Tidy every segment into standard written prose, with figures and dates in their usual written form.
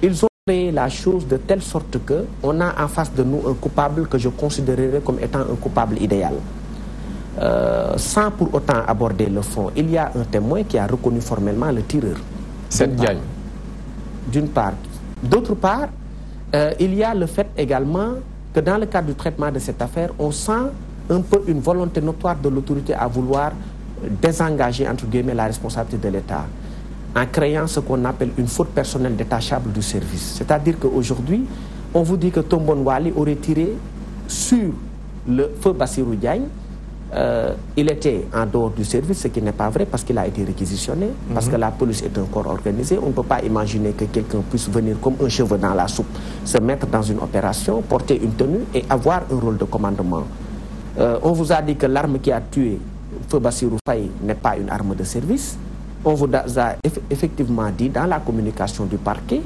Ils ont créé la chose de telle sorte qu'on a en face de nous un coupable que je considérerais comme étant un coupable idéal. Sans pour autant aborder le fond, il y a un témoin qui a reconnu formellement le tireur. Cette Diagne. D'une part. D'autre part, il y a le fait également que dans le cadre du traitement de cette affaire, on sent un peu une volonté notoire de l'autorité à vouloir désengager, entre guillemets, la responsabilité de l'État, en créant ce qu'on appelle une faute personnelle détachable du service. C'est-à-dire qu'aujourd'hui, on vous dit que Tombon Wali aurait tiré sur le feu Bassirou Diagne. Il était en dehors du service, ce qui n'est pas vrai parce qu'il a été réquisitionné, parce que la police est un corps organisé. On ne peut pas imaginer que quelqu'un puisse venir comme un cheveu dans la soupe, se mettre dans une opération, porter une tenue et avoir un rôle de commandement. On vous a dit que l'arme qui a tué Feu Bassirou Faye n'est pas une arme de service. On vous a effectivement dit dans la communication du parquet,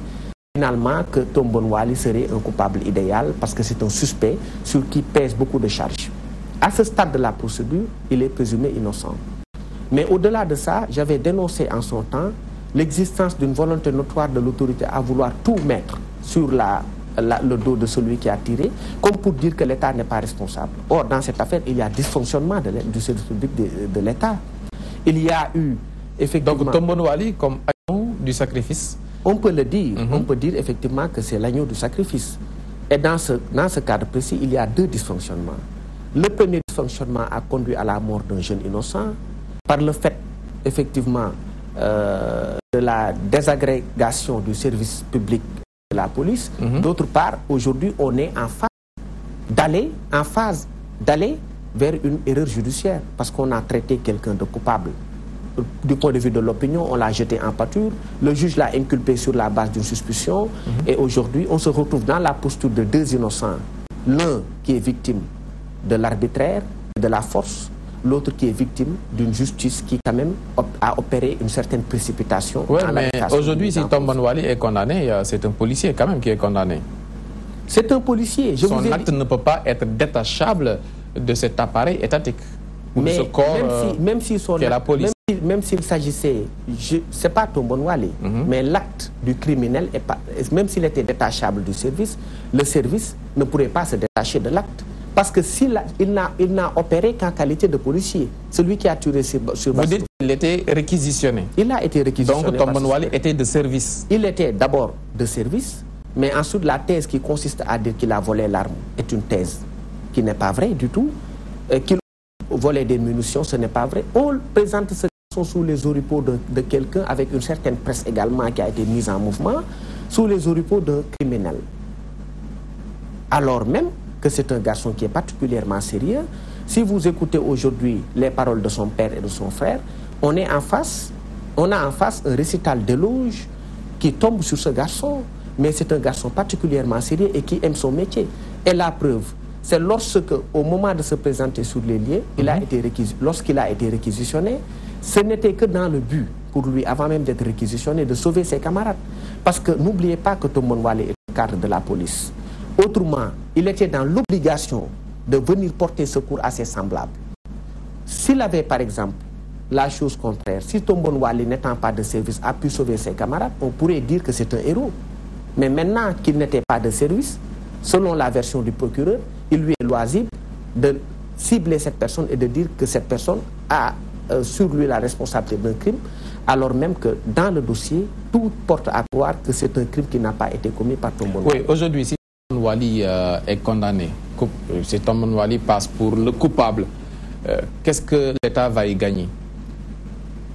finalement, que Tombon Wali serait un coupable idéal parce que c'est un suspect sur qui pèse beaucoup de charges. À ce stade de la procédure, il est présumé innocent. Mais au-delà de ça, j'avais dénoncé en son temps l'existence d'une volonté notoire de l'autorité à vouloir tout mettre sur le dos de celui qui a tiré, comme pour dire que l'État n'est pas responsable. Or, dans cette affaire, il y a dysfonctionnement du service public de l'État. Il y a eu, effectivement... Donc, Tombon Wali comme agneau du sacrifice? On peut le dire. On peut dire effectivement que c'est l'agneau du sacrifice. Et dans ce cadre précis, il y a deux dysfonctionnements. Le premier dysfonctionnement a conduit à la mort d'un jeune innocent par le fait, effectivement, de la désagrégation du service public de la police. D'autre part, aujourd'hui, on est en phase d'aller vers une erreur judiciaire parce qu'on a traité quelqu'un de coupable. Du point de vue de l'opinion, on l'a jeté en pâture. Le juge l'a inculpé sur la base d'une suspicion. Et aujourd'hui, on se retrouve dans la posture de deux innocents. L'un qui est victime de l'arbitraire, de la force, l'autre qui est victime d'une justice qui quand même a opéré une certaine précipitation. Oui, mais aujourd'hui, si Tombon Wali est condamné, c'est un policier quand même qui est condamné. C'est un policier. Son acte ne peut pas être détachable de cet appareil étatique. Mais de ce corps même s'il s'agissait, c'est pas Tombon Wali, mais l'acte du criminel, même s'il était détachable du service, le service ne pourrait pas se détacher de l'acte. Parce que il n'a opéré qu'en qualité de policier. Celui qui a tué sur Vous dites qu'il était réquisitionné. Il a été réquisitionné. Donc Tombon Wali était de service. Il était d'abord de service, mais ensuite la thèse qui consiste à dire qu'il a volé l'arme est une thèse qui n'est pas vraie du tout. Qu'il volait des munitions, ce n'est pas vrai. On présente ce garçon sous les oripeaux de quelqu'un avec une certaine presse également qui a été mise en mouvement, sous les oripeaux d'un criminel. Alors même que c'est un garçon qui est particulièrement sérieux. Si vous écoutez aujourd'hui les paroles de son père et de son frère, on a en face un récital d'éloges qui tombe sur ce garçon. Mais c'est un garçon particulièrement sérieux et qui aime son métier. Et la preuve, c'est lorsque, au moment de se présenter sur les lieux, lorsqu'il a été réquisitionné, ce n'était que dans le but, pour lui, avant même d'être réquisitionné, de sauver ses camarades. Parce que n'oubliez pas que Tombon Wali est le cadre de la police. Autrement, il était dans l'obligation de venir porter secours à ses semblables. S'il avait, par exemple, la chose contraire, si Tombon Wali, n'étant pas de service, a pu sauver ses camarades, on pourrait dire que c'est un héros. Mais maintenant qu'il n'était pas de service, selon la version du procureur, il lui est loisible de cibler cette personne et de dire que cette personne a sur lui la responsabilité d'un crime, alors même que dans le dossier, tout porte à croire que c'est un crime qui n'a pas été commis par Tombon Wali. Oui, aujourd'hui, si Tombon Wali est condamné, si Tombon Wali passe pour le coupable, qu'est-ce que l'État va y gagner?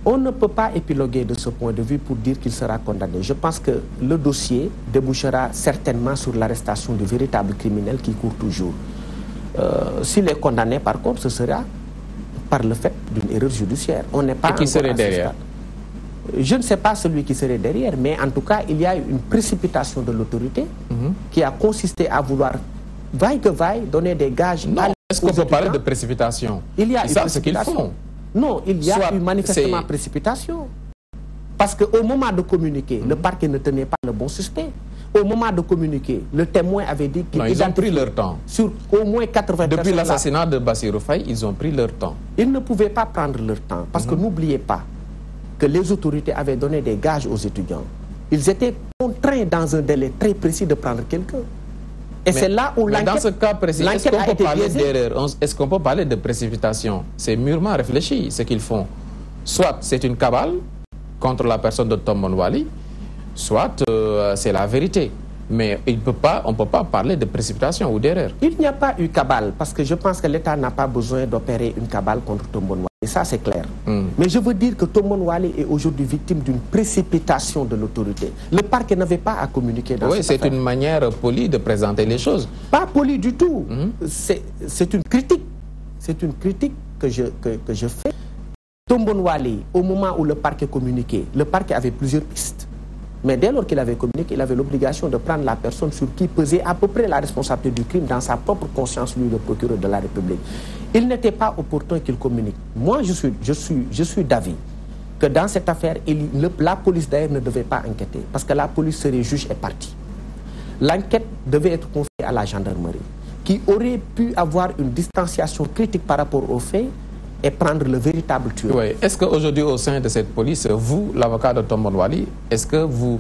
On ne peut pas épiloguer de ce point de vue pour dire qu'il sera condamné. Je pense que le dossier débouchera certainement sur l'arrestation du véritable criminel qui court toujours. S'il est condamné, par contre, ce sera par le fait d'une erreur judiciaire. On n'est pas. Et qui serait derrière? Je ne sais pas celui qui serait derrière, mais en tout cas, il y a eu une précipitation de l'autorité qui a consisté à vouloir, vaille que vaille, donner des gages. Non, est-ce qu'on peut parler de précipitation? Il y a Ils savent ce qu'ils font. Non, il y a eu manifestement précipitation. Parce qu'au moment de communiquer, le parquet ne tenait pas le bon suspect. Au moment de communiquer, le témoin avait dit qu'il ils ont pris leur temps. Sur au moins 80 personnes. Depuis l'assassinat de Bassirou Faye, ils ont pris leur temps. Ils ne pouvaient pas prendre leur temps. Parce que n'oubliez pas que les autorités avaient donné des gages aux étudiants. Ils étaient contraints dans un délai très précis de prendre quelqu'un. Et c'est là où l'enquête... Dans ce cas précis, est-ce qu'on peut parler d'erreur? Est-ce qu'on peut parler de précipitation? C'est mûrement réfléchi, ce qu'ils font. Soit c'est une cabale contre la personne de Tombon Wali, soit c'est la vérité. Mais on ne peut pas parler de précipitation ou d'erreur. Il n'y a pas eu cabale, parce que je pense que l'État n'a pas besoin d'opérer une cabale contre Tombon Wali. Et ça, c'est clair. Mais je veux dire que Tombon Wali est aujourd'hui victime d'une précipitation de l'autorité. Le parquet n'avait pas à communiquer dans cette affaire. Oui, c'est une manière polie de présenter les choses. Pas polie du tout. C'est une critique. C'est une critique que je fais. Tombon Wali, au moment où le parquet communiquait, le parquet avait plusieurs pistes. Mais dès lors qu'il avait communiqué, il avait l'obligation de prendre la personne sur qui pesait à peu près la responsabilité du crime dans sa propre conscience, lui, le procureur de la République. Il n'était pas opportun qu'il communique. Moi, je suis d'avis que dans cette affaire, la police d'ailleurs ne devait pas enquêter, parce que la police serait juge et partie. L'enquête devait être confiée à la gendarmerie, qui aurait pu avoir une distanciation critique par rapport aux faits et prendre le véritable tueur. Oui. Est-ce qu'aujourd'hui, au sein de cette police, vous, l'avocat de Tombon Wali, est-ce que vous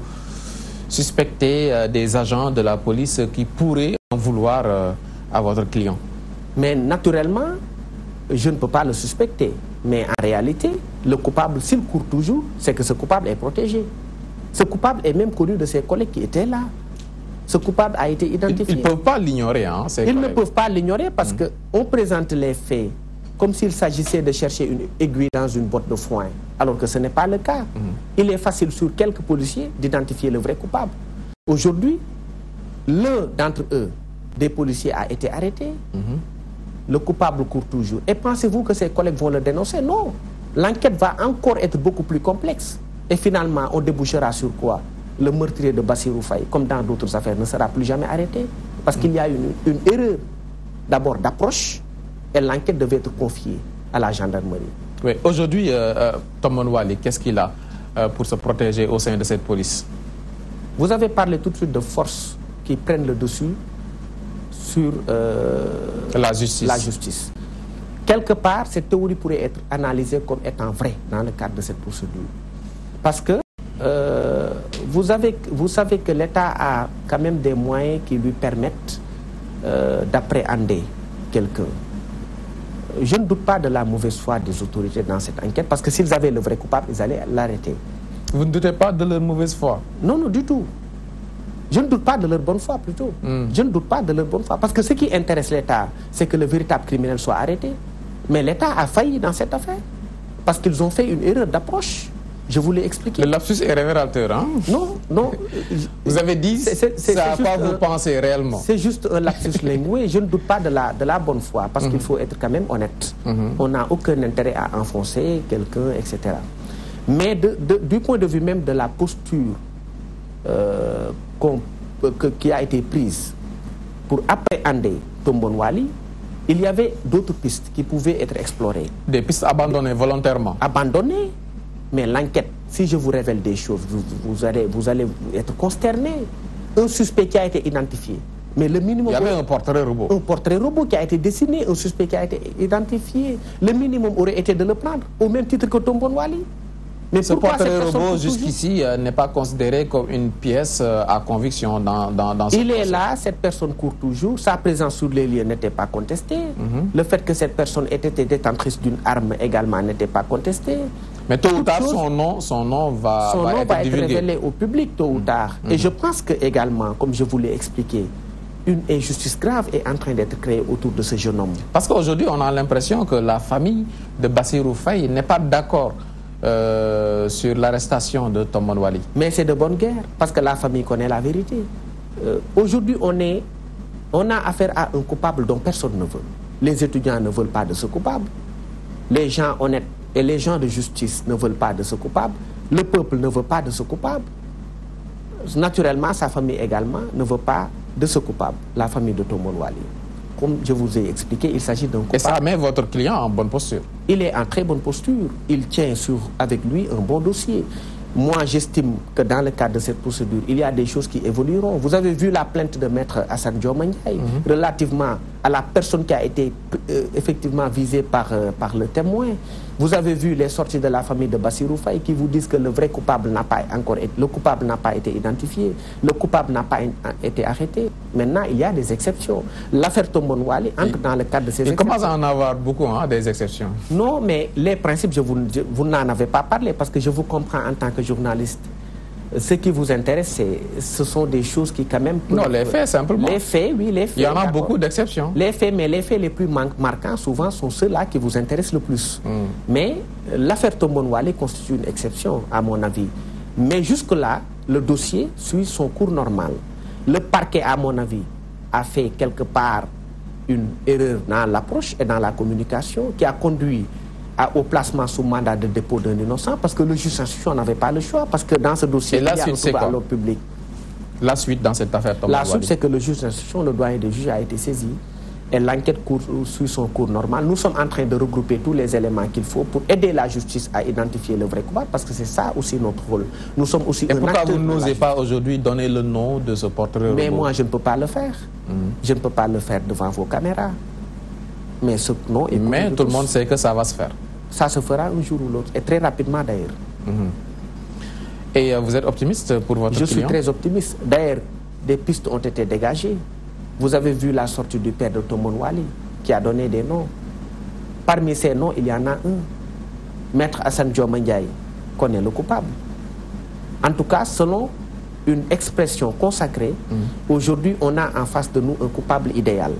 suspectez des agents de la police qui pourraient en vouloir à votre client? Mais naturellement, je ne peux pas le suspecter. Mais en réalité, le coupable, s'il court toujours, c'est que ce coupable est protégé. Ce coupable est même connu de ses collègues qui étaient là. Ce coupable a été identifié. Ils ne peuvent pas l'ignorer. Hein, Ils ne peuvent pas l'ignorer parce qu'on présente les faits comme s'il s'agissait de chercher une aiguille dans une botte de foin, alors que ce n'est pas le cas. Il est facile sur quelques policiers d'identifier le vrai coupable. Aujourd'hui, l'un d'entre eux, des policiers, a été arrêté. Le coupable court toujours. Et pensez-vous que ses collègues vont le dénoncer? Non. L'enquête va encore être beaucoup plus complexe. Et finalement, on débouchera sur quoi? Le meurtrier de Bassirou Faye, comme dans d'autres affaires, ne sera plus jamais arrêté. Parce qu'il y a une erreur, d'abord d'approche, et l'enquête devait être confiée à la gendarmerie. Oui. Aujourd'hui, Tombon Wali, qu'est-ce qu'il a pour se protéger au sein de cette police? Vous avez parlé tout de suite de forces qui prennent le dessus sur la justice. Quelque part, cette théorie pourrait être analysée comme étant vraie dans le cadre de cette procédure. Parce que vous savez que l'État a quand même des moyens qui lui permettent d'appréhender quelqu'un. Je ne doute pas de la mauvaise foi des autorités dans cette enquête, parce que s'ils avaient le vrai coupable, ils allaient l'arrêter. Vous ne doutez pas de leur mauvaise foi? Non, non, du tout. Je ne doute pas de leur bonne foi, plutôt. Je ne doute pas de leur bonne foi. Parce que ce qui intéresse l'État, c'est que le véritable criminel soit arrêté. Mais l'État a failli dans cette affaire. Parce qu'ils ont fait une erreur d'approche. Je vous l'ai expliqué. Le lapsus est révélateur, hein? Non, non. Vous avez dit, c'est à quoi vous pensez réellement? C'est juste un lapsus lingué. Je ne doute pas de la bonne foi, parce qu'il faut être quand même honnête. On n'a aucun intérêt à enfoncer quelqu'un, etc. Mais du point de vue même de la posture qui a été prise pour appréhender Tombon Wali, il y avait d'autres pistes qui pouvaient être explorées. Des pistes abandonnées volontairement? Abandonnées. Mais l'enquête, si je vous révèle des choses, vous allez être consterné. Un suspect qui a été identifié. Mais le minimum... Il y avait un portrait robot. Un portrait robot qui a été dessiné, un suspect qui a été identifié. Le minimum aurait été de le prendre, au même titre que Tombon Wali. Mais ce portrait robot, jusqu'ici, n'est pas considéré comme une pièce à conviction dans ce Il est là, cette personne court toujours, sa présence sur les lieux n'était pas contestée. Le fait que cette personne ait été détentrice d'une arme également n'était pas contesté. Mais tôt ou tard, son nom va être divulgué. Révélé au public tôt ou tard. Et je pense que également, comme je vous l'ai expliqué, une injustice grave est en train d'être créée autour de ce jeune homme. Parce qu'aujourd'hui, on a l'impression que la famille de Bassirou Faye n'est pas d'accord sur l'arrestation de Tombon Wali. Mais c'est de bonne guerre, parce que la famille connaît la vérité. Aujourd'hui, on a affaire à un coupable dont personne ne veut. Les étudiants ne veulent pas de ce coupable. Les gens honnêtes et les gens de justice ne veulent pas de ce coupable. Le peuple ne veut pas de ce coupable. Naturellement, sa famille également ne veut pas de ce coupable, la famille de Tombon Wali. Comme je vous ai expliqué, il s'agit d'un coupable. Et ça met votre client en bonne posture? Il est en très bonne posture. Il tient avec lui un bon dossier. Moi, j'estime que dans le cadre de cette procédure, il y a des choses qui évolueront. Vous avez vu la plainte de Maître Hassan Diomandjaï relativement à la personne qui a été effectivement visée par le témoin. Vous avez vu les sorties de la famille de Bassirou Faye qui vous disent que le vrai coupable n'a pas été identifié, le coupable n'a pas été arrêté. Maintenant, il y a des exceptions. L'affaire Tombon Wali entre dans le cadre de ces exceptions. Il commence à en avoir beaucoup, hein, des exceptions. Non, mais les principes, vous n'en avez pas parlé parce que je vous comprends en tant que journaliste. Ce qui vous intéresse, ce sont des choses qui quand même... Non, les faits, simplement. Les faits, oui, les faits. Il y en a beaucoup d'exceptions. Les faits, mais les faits les plus marquants, souvent, sont ceux-là qui vous intéressent le plus. Mais l'affaire Tombon Wali constitue une exception, à mon avis. Mais jusque-là, le dossier suit son cours normal. Le parquet, à mon avis, a fait quelque part une erreur dans l'approche et dans la communication qui a conduit au placement sous mandat de dépôt d'un innocent parce que le juge d'instruction n'avait pas le choix parce que dans ce dossier, il y a un trouble à l'ordre public. La suite dans cette affaire Tombon Wali. La suite, c'est que le juge d'instruction, le doyen des juges a été saisi et l'enquête suit son cours normal. Nous sommes en train de regrouper tous les éléments qu'il faut pour aider la justice à identifier le vrai coupable parce que c'est ça aussi notre rôle. Nous sommes aussi et pourquoi vous n'osez pas aujourd'hui donner le nom de ce porteur-robot? Mais moi, je ne peux pas le faire. Je ne peux pas le faire devant vos caméras. Mais ce nom est... Mais tout le monde sait que ça va se faire. Ça se fera un jour ou l'autre, et très rapidement d'ailleurs. Et vous êtes optimiste pour votre client? Je suis très optimiste. D'ailleurs, des pistes ont été dégagées. Vous avez vu la sortie du père de Tombon Wali, qui a donné des noms. Parmi ces noms, il y en a un. Maître Hassan Diomandjaï connaît le coupable. En tout cas, selon une expression consacrée, aujourd'hui, on a en face de nous un coupable idéal.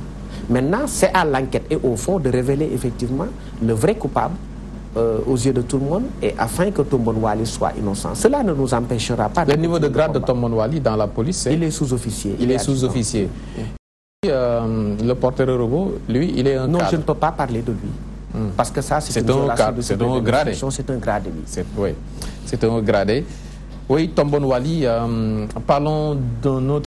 Maintenant, c'est à l'enquête et au fond de révéler effectivement le vrai coupable aux yeux de tout le monde et afin que Tombon Wali soit innocent. Cela ne nous empêchera pas... Le niveau de grade de Tombon Wali dans la police, c'est... Il est sous-officier. Il est sous-officier. Le porteur-robot, lui, il est un cadre. Non, je ne peux pas parler de lui. Parce que ça, c'est un cadre, c'est un gradé. C'est un gradé, oui. Oui, c'est un gradé. Oui, Tombon Wali, parlons d'un autre...